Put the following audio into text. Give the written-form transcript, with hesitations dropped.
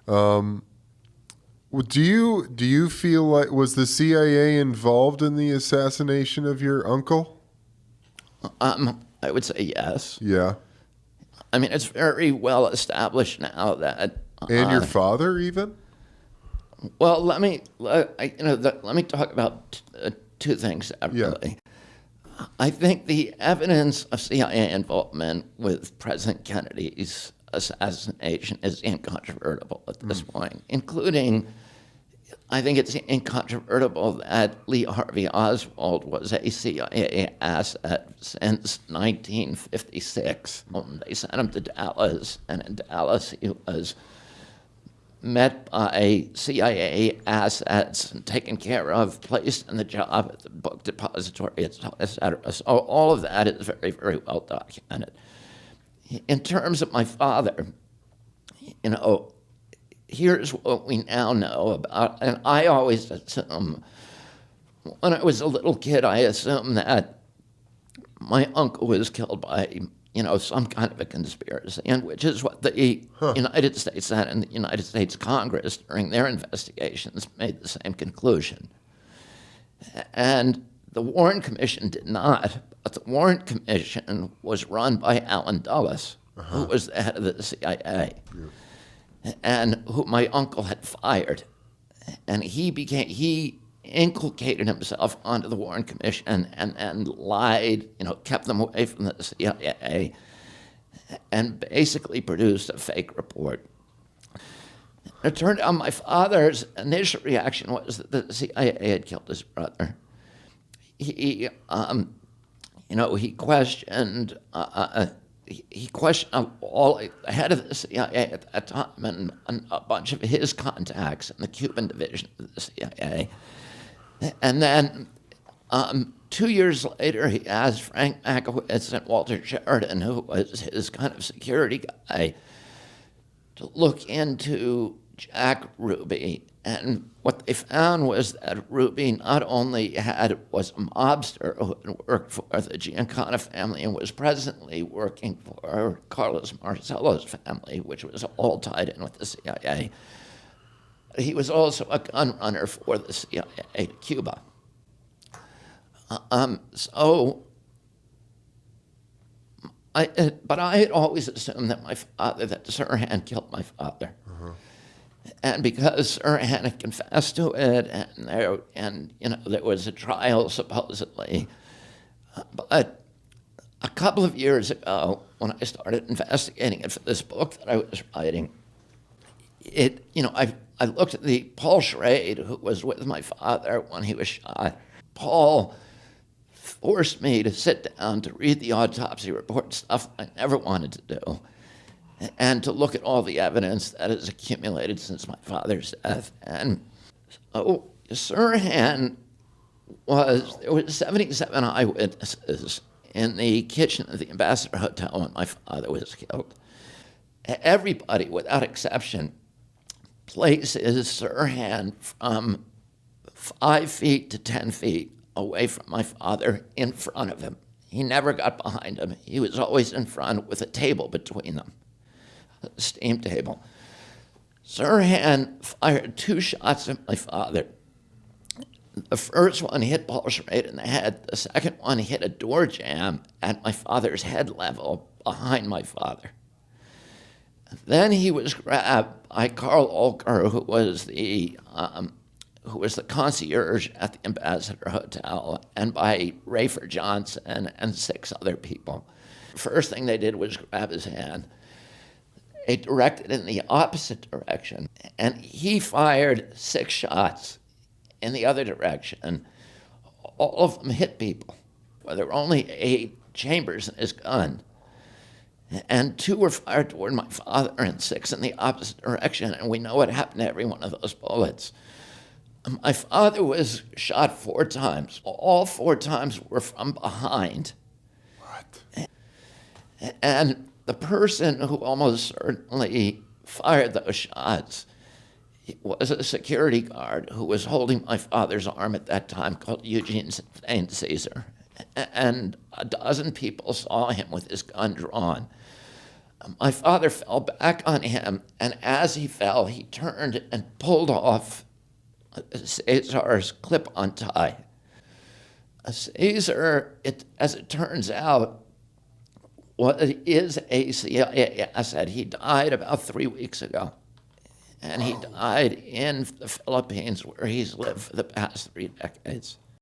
Well, do you feel like was the CIA involved in the assassination of your uncle? I would say yes. Yeah. I mean, it's very well established now that. And your father even? Well, let me talk about two things Yeah. separately. I think the evidence of CIA involvement with President Kennedy's assassination is incontrovertible at this point, including, I think it's incontrovertible that Lee Harvey Oswald was a CIA asset since 1956 when they sent him to Dallas, and in Dallas he was met by CIA assets and taken care of, placed in the job at the book depository, et cetera. So all of that is very, very well documented. In terms of my father, here's what we now know about, and I always assume, when I was a little kid, I assumed that my uncle was killed by some kind of a conspiracy, and which is what the United States Senate and the United States Congress, during their investigations, made the same conclusion. And the Warren Commission did not, but the Warren Commission was run by Allen Dulles, who was the head of the CIA, and who my uncle had fired. And he inculcated himself onto the Warren Commission and lied, kept them away from the CIA, and basically produced a fake report. It turned out my father's initial reaction was that the CIA had killed his brother. He questioned all the head of the CIA at that time and a bunch of his contacts in the Cuban division of the CIA. And then 2 years later, he asked Frank Makowitz and Walter Sheridan, who was his kind of security guy, to look into Jack Ruby. And what they found was that Ruby not only was a mobster who had worked for the Giancana family and was presently working for Carlos Marcello's family, which was all tied in with the CIA. He was also a gun runner for the CIA to Cuba. But I had always assumed that that Sirhan killed my father. And because Sirhan had confessed to it, and there was a trial supposedly. But a couple of years ago, when I started investigating it for this book that I was writing, I looked at Paul Schrade, who was with my father when he was shot. Paul forced me to sit down to read the autopsy report, stuff I never wanted to do, and to look at all the evidence that has accumulated since my father's death. And so Sirhan there were 77 eyewitnesses in the kitchen of the Ambassador Hotel when my father was killed. Everybody, without exception, places Sirhan from 5 feet to 10 feet away from my father in front of him. He never got behind him. He was always in front with a table between them, a steam table. Sirhan fired 2 shots at my father. The first one hit Paul Schrade in the head. The second one hit a door jamb at my father's head level behind my father. Then he was grabbed by Carl Olker, who was the concierge at the Ambassador Hotel, and by Rafer Johnson and 6 other people. First thing they did was grab his hand. They directed in the opposite direction, and he fired 6 shots in the other direction. All of them hit people. Well, there were only 8 chambers in his gun, and 2 were fired toward my father and 6 in the opposite direction, and we know what happened to every one of those bullets. My father was shot 4 times. All 4 times were from behind. What? And the person who almost certainly fired those shots was a security guard who was holding my father's arm at that time, called Eugene St. Caesar. And a dozen people saw him with his gun drawn. My father fell back on him, and as he fell, he turned and pulled off Cesar's clip-on tie. Cesar, as it turns out, is a CIA asset. He died about 3 weeks ago, and he died in the Philippines, where he's lived for the past 3 decades.